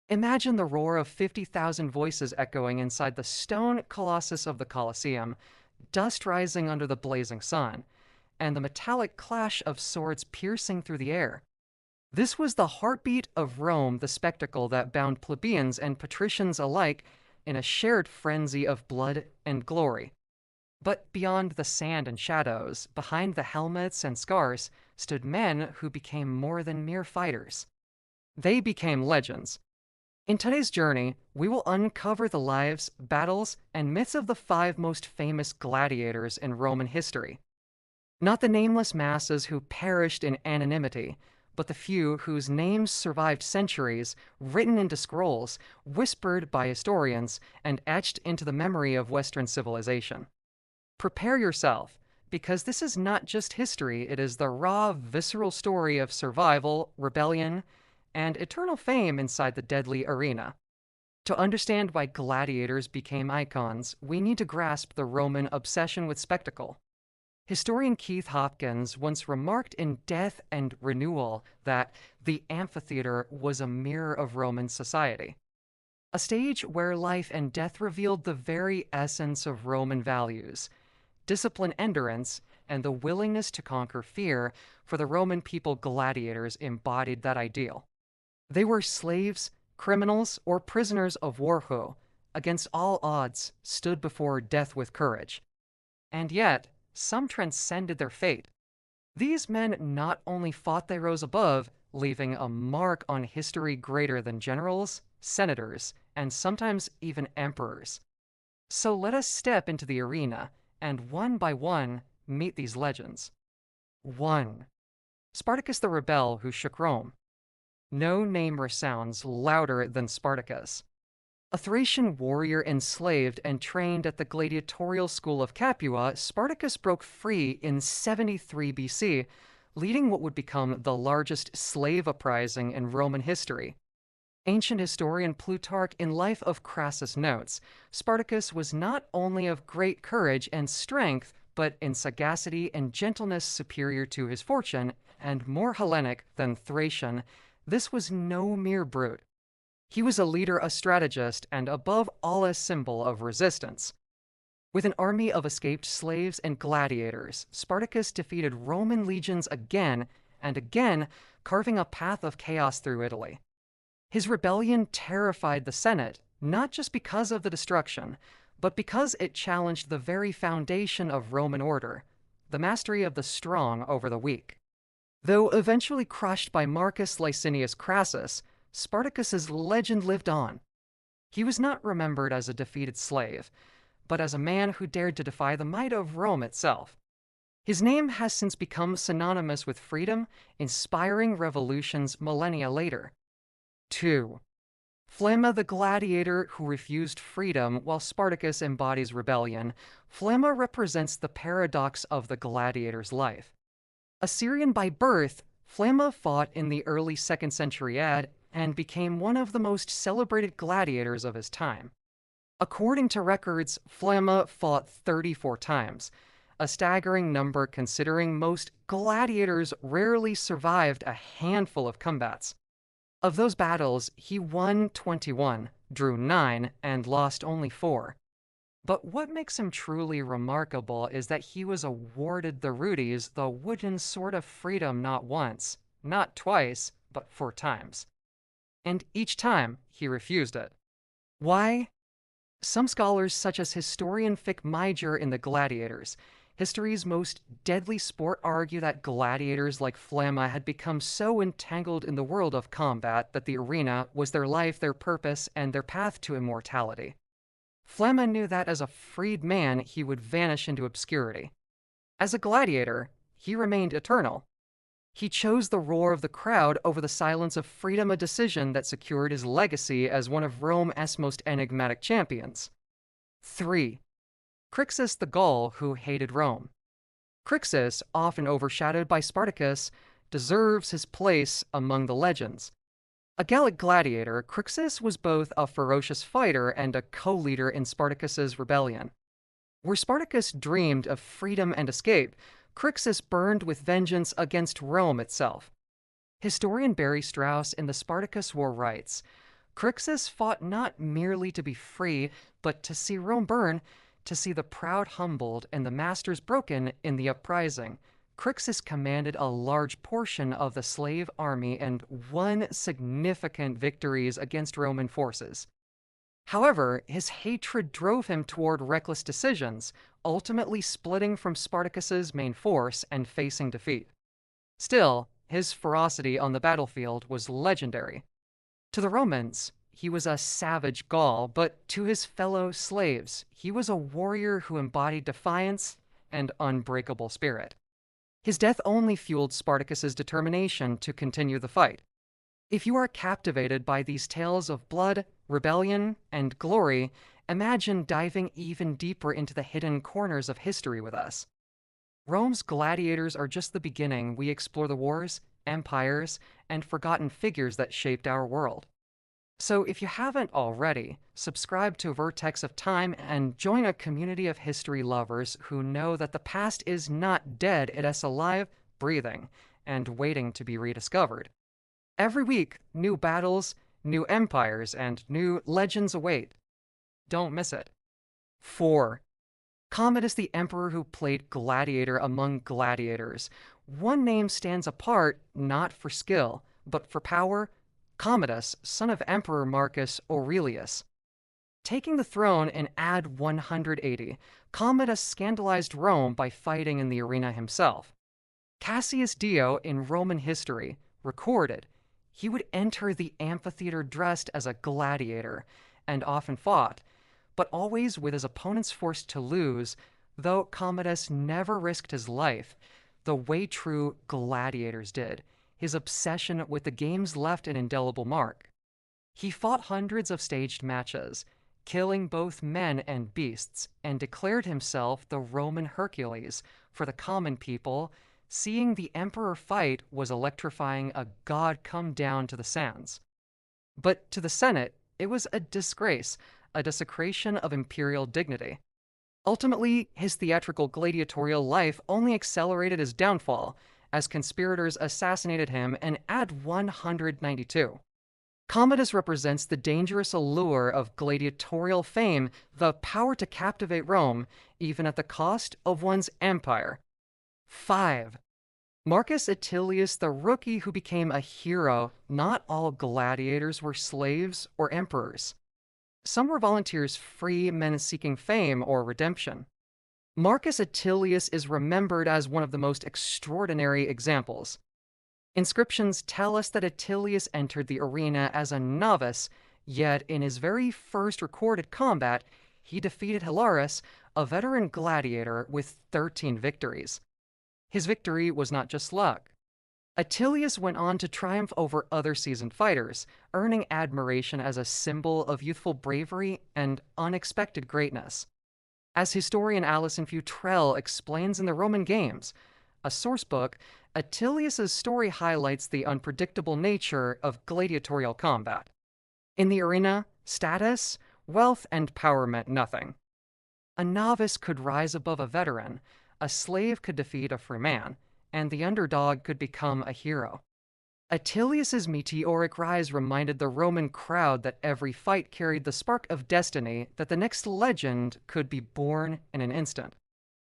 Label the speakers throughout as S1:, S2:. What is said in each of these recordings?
S1: Imagine the roar of 50,000 voices echoing inside the stone colossus of the Colosseum, dust rising under the blazing sun, and the metallic clash of swords piercing through the air. This was the heartbeat of Rome, the spectacle that bound plebeians and patricians alike in a shared frenzy of blood and glory. But beyond the sand and shadows, behind the helmets and scars, stood men who became more than mere fighters. They became legends. In today's journey, we will uncover the lives, battles, and myths of the five most famous gladiators in Roman history. Not the nameless masses who perished in anonymity, but the few whose names survived centuries, written into scrolls, whispered by historians, and etched into the memory of Western civilization. Prepare yourself, because this is not just history, it is the raw, visceral story of survival, rebellion, and eternal fame inside the deadly arena. To understand why gladiators became icons, we need to grasp the Roman obsession with spectacle. Historian Keith Hopkins once remarked in Death and Renewal that the amphitheater was a mirror of Roman society, a stage where life and death revealed the very essence of Roman values: discipline, endurance, and the willingness to conquer fear. For the Roman people, gladiators embodied that ideal. They were slaves, criminals, or prisoners of war who, against all odds, stood before death with courage. And yet, some transcended their fate. These men not only fought, they rose above, leaving a mark on history greater than generals, senators, and sometimes even emperors. So let us step into the arena, and one by one, meet these legends. 1. Spartacus the rebel who shook Rome. No name resounds louder than Spartacus. A Thracian warrior enslaved and trained at the gladiatorial school of Capua, Spartacus broke free in 73 BC, leading what would become the largest slave uprising in Roman history. Ancient historian Plutarch in Life of Crassus notes, Spartacus was not only of great courage and strength, but in sagacity and gentleness superior to his fortune, and more Hellenic than Thracian. This was no mere brute. He was a leader, a strategist, and above all a symbol of resistance. With an army of escaped slaves and gladiators, Spartacus defeated Roman legions again and again, carving a path of chaos through Italy. His rebellion terrified the Senate, not just because of the destruction, but because it challenged the very foundation of Roman order, the mastery of the strong over the weak. Though eventually crushed by Marcus Licinius Crassus, Spartacus's legend lived on. He was not remembered as a defeated slave, but as a man who dared to defy the might of Rome itself. His name has since become synonymous with freedom, inspiring revolutions millennia later. 2. Flamma the gladiator who refused freedom while Spartacus embodies rebellion. Flamma represents the paradox of the gladiator's life. Assyrian by birth, Flamma fought in the early 2nd century AD and became one of the most celebrated gladiators of his time. According to records, Flamma fought 34 times, a staggering number considering most gladiators rarely survived a handful of combats. Of those battles, he won 21, drew 9, and lost only 4. But what makes him truly remarkable is that he was awarded the Rudes, the wooden sword of freedom, not once, not twice, but 4 times. And each time, he refused it. Why? Some scholars, such as historian Fick Meijer in the Gladiators, history's most deadly sport, argue that gladiators like Flamma had become so entangled in the world of combat that the arena was their life, their purpose, and their path to immortality. Flamma knew that as a freed man, he would vanish into obscurity. As a gladiator, he remained eternal. He chose the roar of the crowd over the silence of freedom, a decision that secured his legacy as one of Rome's most enigmatic champions. 3. Crixus the Gaul who hated Rome. Crixus, often overshadowed by Spartacus, deserves his place among the legends. A Gallic gladiator, Crixus was both a ferocious fighter and a co-leader in Spartacus's rebellion. Where Spartacus dreamed of freedom and escape, Crixus burned with vengeance against Rome itself. Historian Barry Strauss in the Spartacus War writes, Crixus fought not merely to be free, but to see Rome burn, to see the proud humbled and the masters broken in the uprising. Crixus commanded a large portion of the slave army and won significant victories against Roman forces. However, his hatred drove him toward reckless decisions, ultimately splitting from Spartacus's main force and facing defeat. Still, his ferocity on the battlefield was legendary. To the Romans, he was a savage Gaul, but to his fellow slaves, he was a warrior who embodied defiance and unbreakable spirit. His death only fueled Spartacus's determination to continue the fight. If you are captivated by these tales of blood, rebellion, and glory, imagine diving even deeper into the hidden corners of history with us. Rome's gladiators are just the beginning. We explore the wars, empires, and forgotten figures that shaped our world. So if you haven't already, subscribe to Vertex of Time and join a community of history lovers who know that the past is not dead, it is alive, breathing, and waiting to be rediscovered. Every week, new battles, new empires, and new legends await. Don't miss it. 4. Commodus, the emperor who played gladiator among gladiators. One name stands apart, not for skill, but for power: Commodus, son of Emperor Marcus Aurelius. Taking the throne in AD 180, Commodus scandalized Rome by fighting in the arena himself. Cassius Dio, in Roman history, recorded he would enter the amphitheater dressed as a gladiator, and often fought, but always with his opponents forced to lose, though Commodus never risked his life, the way true gladiators did. His obsession with the games left an indelible mark. He fought hundreds of staged matches, killing both men and beasts, and declared himself the Roman Hercules. For the common people, seeing the emperor fight was electrifying, a god come down to the sands. But to the Senate, it was a disgrace, a desecration of imperial dignity. Ultimately, his theatrical gladiatorial life only accelerated his downfall, as conspirators assassinated him in AD 192. Commodus represents the dangerous allure of gladiatorial fame, the power to captivate Rome, even at the cost of one's empire. 5. Marcus Attilius, the rookie who became a hero. Not all gladiators were slaves or emperors. Some were volunteers, free men seeking fame or redemption. Marcus Attilius is remembered as one of the most extraordinary examples. Inscriptions tell us that Attilius entered the arena as a novice, yet in his very first recorded combat, he defeated Hilarus, a veteran gladiator, with 13 victories. His victory was not just luck. Attilius went on to triumph over other seasoned fighters, earning admiration as a symbol of youthful bravery and unexpected greatness. As historian Alison Futrell explains in the Roman Games, a sourcebook, Attilius's story highlights the unpredictable nature of gladiatorial combat. In the arena, status, wealth, and power meant nothing. A novice could rise above a veteran, a slave could defeat a free man, and the underdog could become a hero. Attilius's meteoric rise reminded the Roman crowd that every fight carried the spark of destiny, that the next legend could be born in an instant.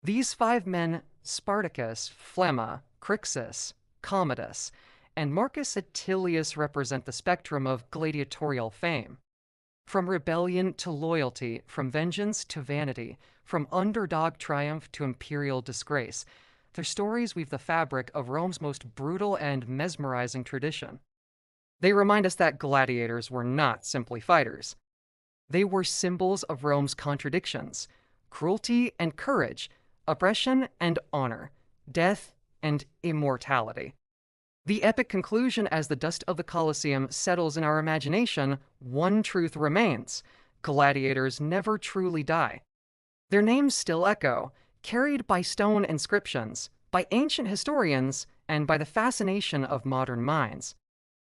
S1: These 5 men, Spartacus, Flamma, Crixus, Commodus, and Marcus Attilius, represent the spectrum of gladiatorial fame. From rebellion to loyalty, from vengeance to vanity, from underdog triumph to imperial disgrace, their stories weave the fabric of Rome's most brutal and mesmerizing tradition. They remind us that gladiators were not simply fighters. They were symbols of Rome's contradictions: cruelty and courage, oppression and honor, death and immortality. The epic conclusion: as the dust of the Colosseum settles in our imagination, one truth remains: gladiators never truly die. Their names still echo, carried by stone inscriptions, by ancient historians, and by the fascination of modern minds.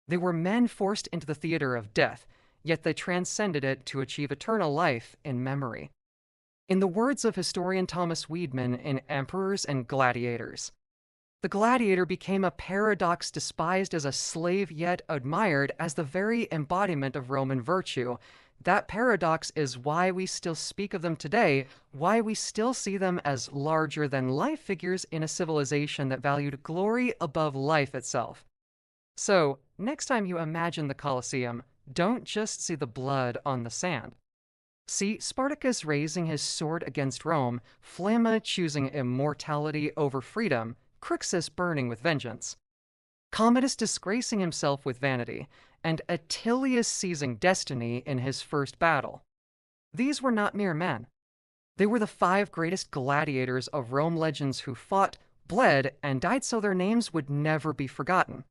S1: They were men forced into the theater of death, yet they transcended it to achieve eternal life in memory. In the words of historian Thomas Weidman in Emperors and Gladiators, The gladiator became a paradox despised as a slave yet admired as the very embodiment of Roman virtue. That paradox is why we still speak of them today, why we still see them as larger than life figures in a civilization that valued glory above life itself. So, next time you imagine the Colosseum, don't just see the blood on the sand. See Spartacus raising his sword against Rome, Flamma choosing immortality over freedom, Crixus burning with vengeance, Commodus disgracing himself with vanity, and Attilius seizing destiny in his first battle. These were not mere men. They were the 5 greatest gladiators of Rome legends who fought, bled, and died so their names would never be forgotten.